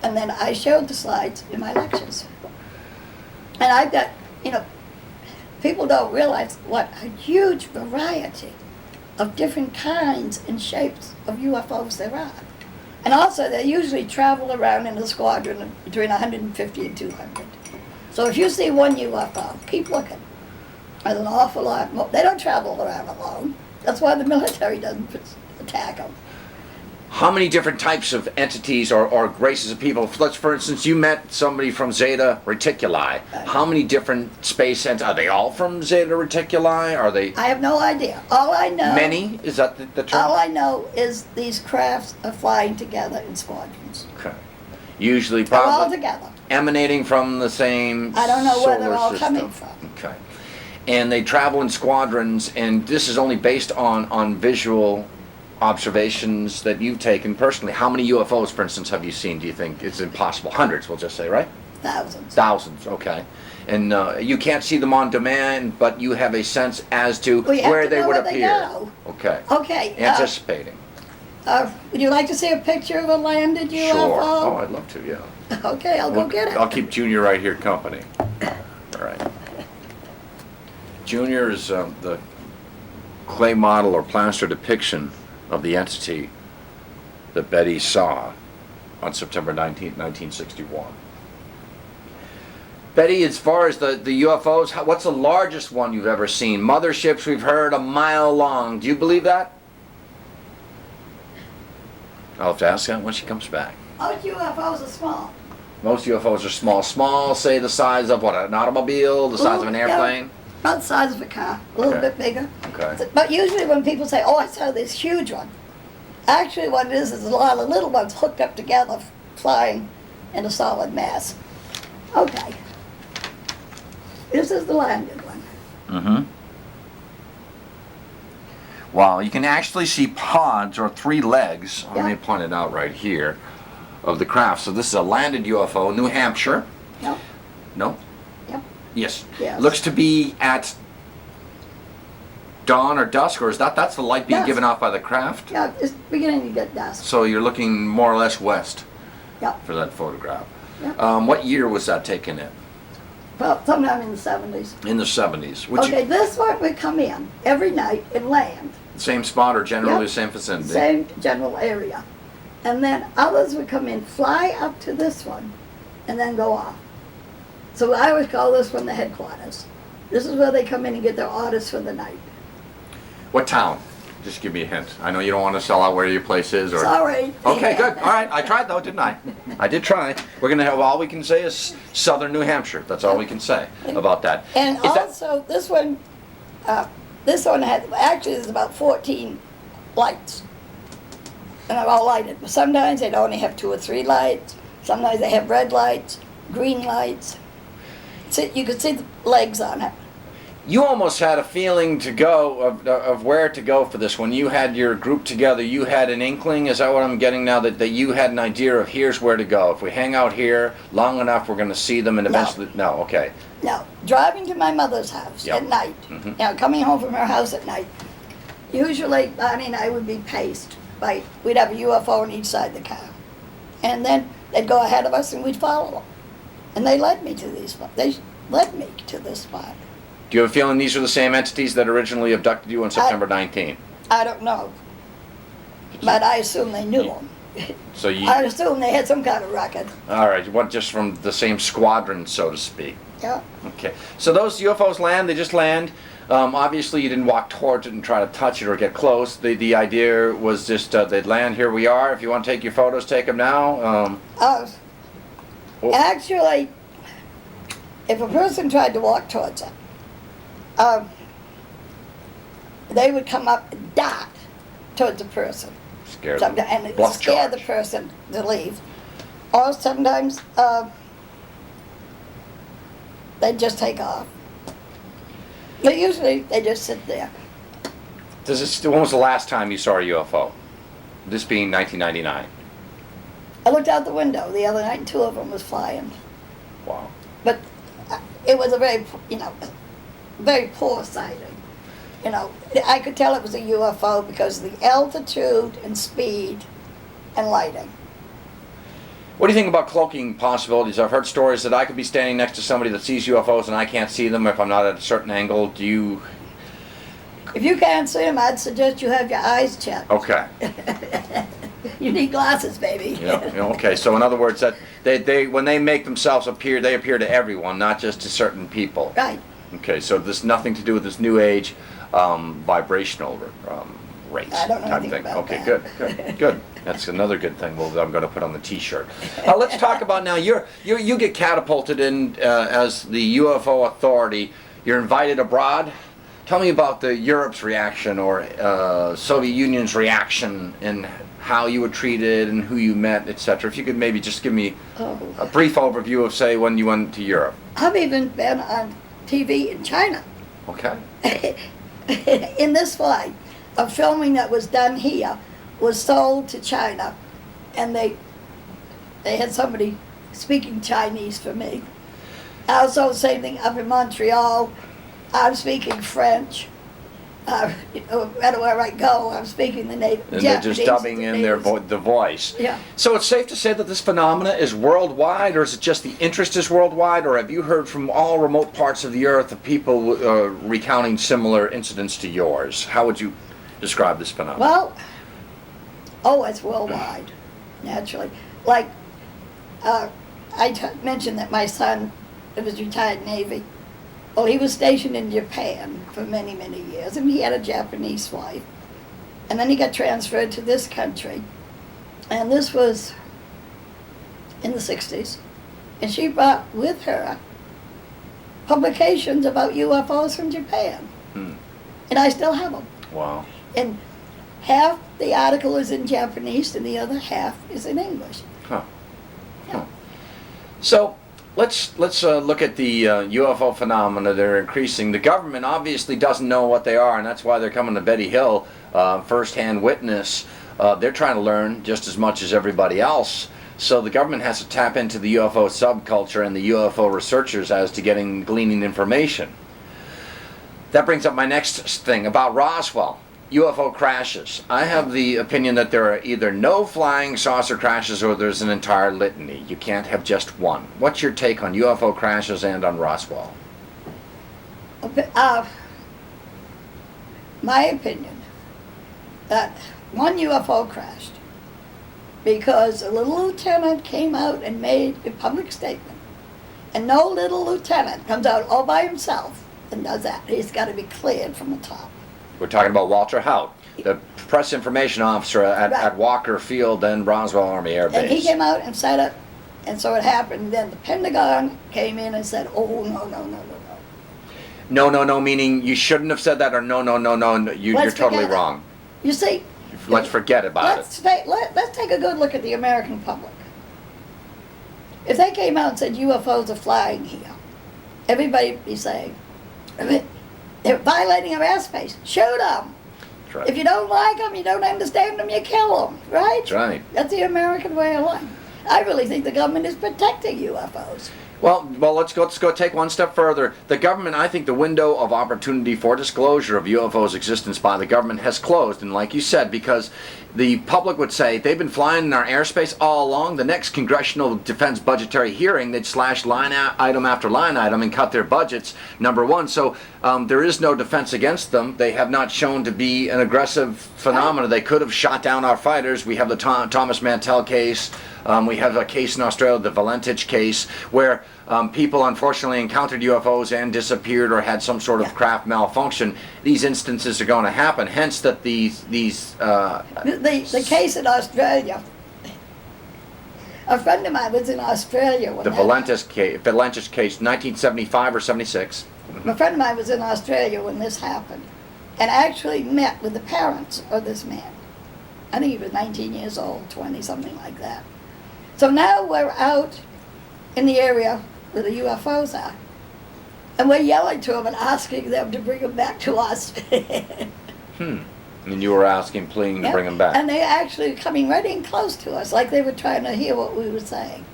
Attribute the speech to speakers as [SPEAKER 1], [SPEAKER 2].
[SPEAKER 1] And then I showed the slides in my lectures. And I've got, people don't realize what a huge variety of different kinds and shapes of UFOs there are. And also, they usually travel around in a squadron of between 150 and 200. So if you see one UFO, keep looking. There's an awful lot more. They don't travel around alone. That's why the military doesn't attack them.
[SPEAKER 2] How many different types of entities or races of people? Let's, for instance, you met somebody from Zeta Reticuli. How many different space entities? Are they all from Zeta Reticuli? Are they?
[SPEAKER 1] I have no idea. All I know.
[SPEAKER 2] Many? Is that the term?
[SPEAKER 1] All I know is these crafts are flying together in squadrons.
[SPEAKER 2] Okay. Usually,
[SPEAKER 1] They're all
[SPEAKER 2] probably
[SPEAKER 1] together.
[SPEAKER 2] emanating from the same.
[SPEAKER 1] I don't know where they're
[SPEAKER 2] solar
[SPEAKER 1] all
[SPEAKER 2] system.
[SPEAKER 1] coming from.
[SPEAKER 2] Okay. And they travel in squadrons, and this is only based on visual observations that you've taken personally. How many UFOs, for instance, have you seen, do you think? It's impossible. Hundreds, we'll just say, right?
[SPEAKER 1] Thousands.
[SPEAKER 2] Thousands, okay. And you can't see them on demand, but you have a sense as to where they would appear.
[SPEAKER 1] Go.
[SPEAKER 2] Okay.
[SPEAKER 1] Okay.
[SPEAKER 2] Anticipating.
[SPEAKER 1] Would you like to see a picture of a landed UFO?
[SPEAKER 2] Sure. Oh, I'd love to, yeah.
[SPEAKER 1] Okay, I'll go get it.
[SPEAKER 2] I'll keep Junior right here company. All right. Junior is the clay model or plaster depiction of the entity that Betty saw on September 19th, 1961. Betty, as far as the UFOs, what's the largest one you've ever seen? Motherships, we've heard, a mile long. Do you believe that? I'll have to ask that when she comes back.
[SPEAKER 1] Most UFOs are small.
[SPEAKER 2] Most UFOs are small. Small, say the size of what, an automobile, the size of an airplane?
[SPEAKER 1] About the size of a car, a little bit bigger.
[SPEAKER 2] Okay.
[SPEAKER 1] But usually when people say, oh, I saw this huge one, actually what it is a lot of little ones hooked up together, flying in a solid mass. Okay. This is the landed one.
[SPEAKER 2] Mm-hmm. Wow, you can actually see pods or three legs, let me point it out right here, of the craft. So this is a landed UFO, New Hampshire.
[SPEAKER 1] Yep.
[SPEAKER 2] No?
[SPEAKER 1] Yep.
[SPEAKER 2] Yes.
[SPEAKER 1] Yes.
[SPEAKER 2] Looks to be at dawn or dusk, or is that's the light being
[SPEAKER 1] Dusk.
[SPEAKER 2] given off by the craft?
[SPEAKER 1] Yeah, it's beginning to get dusk.
[SPEAKER 2] So you're looking more or less west
[SPEAKER 1] Yep.
[SPEAKER 2] for that photograph.
[SPEAKER 1] Yep.
[SPEAKER 2] What year was that taken in?
[SPEAKER 1] Well, sometime in the 70s.
[SPEAKER 2] In the 70s.
[SPEAKER 1] Okay, this one would come in every night and land.
[SPEAKER 2] Same spot or generally
[SPEAKER 1] Yep.
[SPEAKER 2] the same vicinity?
[SPEAKER 1] Same general area. And then others would come in, fly up to this one, and then go off. So I always call this one the headquarters. This is where they come in and get their orders for the night.
[SPEAKER 2] What town? Just give me a hint. I know you don't want to sell out where your place is. Or...
[SPEAKER 1] Sorry.
[SPEAKER 2] Okay, good. All right. I tried though, didn't I? I did try. We're going to have, all we can say is southern New Hampshire. That's all we can say about that.
[SPEAKER 1] And
[SPEAKER 2] Is that-
[SPEAKER 1] also, this one has, actually there's about 14 lights. And they're all lighted. But sometimes they only have 2 or 3 lights. Sometimes they have red lights, green lights. So you can see the legs on it.
[SPEAKER 2] You almost had a feeling to go of where to go for this. When you had your group together, you had an inkling, is that what I'm getting now, that you had an idea of here's where to go. If we hang out here long enough, we're going to see them and eventually... No, okay.
[SPEAKER 1] Now, driving to my mother's house
[SPEAKER 2] Yep.
[SPEAKER 1] at night, coming home from her house at night, usually, Bonnie and I would be paced by, we'd have a UFO on each side of the car. And then they'd go ahead of us and we'd follow them. And they led me to these spots. They led me to this spot.
[SPEAKER 2] Do you have a feeling these are the same entities that originally abducted you on September 19th?
[SPEAKER 1] I don't know. But I assume they knew them.
[SPEAKER 2] So you...
[SPEAKER 1] I assume they had some kind of record.
[SPEAKER 2] All right, what, just from the same squadron, so to speak.
[SPEAKER 1] Yeah.
[SPEAKER 2] Okay, so those UFOs land, they just land. Obviously you didn't walk towards it and try to touch it or get close. The idea was just they'd land, here we are. If you want to take your photos, take them now.
[SPEAKER 1] Actually, if a person tried to walk towards it, they would come up and dart towards the person.
[SPEAKER 2] Scare them.
[SPEAKER 1] And it
[SPEAKER 2] Bluff
[SPEAKER 1] scare the
[SPEAKER 2] charge.
[SPEAKER 1] person to leave. Or sometimes they just take off. But usually they just sit there.
[SPEAKER 2] When was the last time you saw a UFO? This being 1999.
[SPEAKER 1] I looked out the window the other night and 2 of them was flying.
[SPEAKER 2] Wow.
[SPEAKER 1] But it was a very, very poor sighting. I could tell it was a UFO because of the altitude and speed and lighting.
[SPEAKER 2] What do you think about cloaking possibilities? I've heard stories that I could be standing next to somebody that sees UFOs and I can't see them if I'm not at a certain angle. Do you?
[SPEAKER 1] If you can't see them, I'd suggest you have your eyes checked.
[SPEAKER 2] Okay.
[SPEAKER 1] You need glasses, baby.
[SPEAKER 2] Okay. So in other words, that they when they make themselves appear, they appear to everyone, not just to certain people.
[SPEAKER 1] Right.
[SPEAKER 2] Okay. So this nothing to do with this new age vibrational rates
[SPEAKER 1] I don't know
[SPEAKER 2] type
[SPEAKER 1] anything
[SPEAKER 2] thing.
[SPEAKER 1] about
[SPEAKER 2] Okay.
[SPEAKER 1] that.
[SPEAKER 2] Good. That's another good thing. Well, I'm going to put on the T-shirt. Let's talk about now. You get catapulted in as the UFO authority. You're invited abroad. Tell me about the Europe's reaction or Soviet Union's reaction and how you were treated and who you met, etc. If you could maybe just give me a brief overview of, say, when you went to Europe.
[SPEAKER 1] I've even been on TV in China.
[SPEAKER 2] Okay.
[SPEAKER 1] In this flight, a filming that was done here was sold to China, and they had somebody speaking Chinese for me. Also, same thing up in Montreal. I'm speaking French. Everywhere I go, I'm speaking the native.
[SPEAKER 2] And they're just dubbing in the voice.
[SPEAKER 1] Yeah.
[SPEAKER 2] So it's safe to say that this phenomena is worldwide, or is it just the interest is worldwide, or have you heard from all remote parts of the earth of people recounting similar incidents to yours? How would you describe this phenomenon?
[SPEAKER 1] Well, it's worldwide, naturally. Like, mentioned that my son was retired Navy. Well, he was stationed in Japan for many, many years, and he had a Japanese wife. And then he got transferred to this country. And this was in the 60s. And she brought with her publications about UFOs from Japan. And I still have them.
[SPEAKER 2] Wow.
[SPEAKER 1] And half the article is in Japanese and the other half is in English.
[SPEAKER 2] Huh.
[SPEAKER 1] Yeah.
[SPEAKER 2] So let's look at the UFO phenomena. They're increasing. The government obviously doesn't know what they are, and that's why they're coming to Betty Hill, first-hand witness. They're trying to learn just as much as everybody else. So the government has to tap into the UFO subculture and the UFO researchers as to gleaning information. That brings up my next thing about Roswell. UFO crashes. I have the opinion that there are either no flying saucer crashes or there's an entire litany. You can't have just one. What's your take on UFO crashes and on Roswell?
[SPEAKER 1] My opinion, that one UFO crashed because a little lieutenant came out and made a public statement. And no little lieutenant comes out all by himself and does that. He's got to be cleared from the top.
[SPEAKER 2] We're talking about Walter Hout, the press information officer at Walker Field and Roswell Army Air Base.
[SPEAKER 1] And he came out and said it, and so it happened. Then the Pentagon came in and said, oh, no.
[SPEAKER 2] No, meaning you shouldn't have said that, or no, you're totally wrong.
[SPEAKER 1] You see,
[SPEAKER 2] let's forget about it.
[SPEAKER 1] Let's take a good look at the American public. If they came out and said UFOs are flying here, everybody would be saying, they're violating our airspace. Shoot them.
[SPEAKER 2] That's right.
[SPEAKER 1] If you don't like them, you don't understand them, you kill them, right?
[SPEAKER 2] That's right.
[SPEAKER 1] That's the American way of life. I really think the government is protecting UFOs.
[SPEAKER 2] Well, let's go take one step further. The government, I think the window of opportunity for disclosure of UFOs' existence by the government has closed. And like you said, because the public would say, they've been flying in our airspace all along. The next Congressional Defense Budgetary hearing, they'd slash line item after line item and cut their budgets, number one. So there is no defense against them. They have not shown to be an aggressive phenomena. They could have shot down our fighters. We have the Thomas Mantell case. We have a case in Australia, the Valentich case, where people unfortunately encountered UFOs and disappeared or had some sort of craft malfunction. These instances are going to happen. Hence, that the
[SPEAKER 1] case in Australia. A friend of mine was in Australia when
[SPEAKER 2] the Valentich case, 1975 or 76.
[SPEAKER 1] A friend of mine was in Australia when this happened, and actually met with the parents of this man. I think he was 19 years old, 20, something like that. So now we're out in the area where the UFOs are, and we're yelling to them and asking them to bring them back to us.
[SPEAKER 2] And you were pleading to bring them back.
[SPEAKER 1] And they're actually coming right in close to us, like they were trying to hear what we were saying.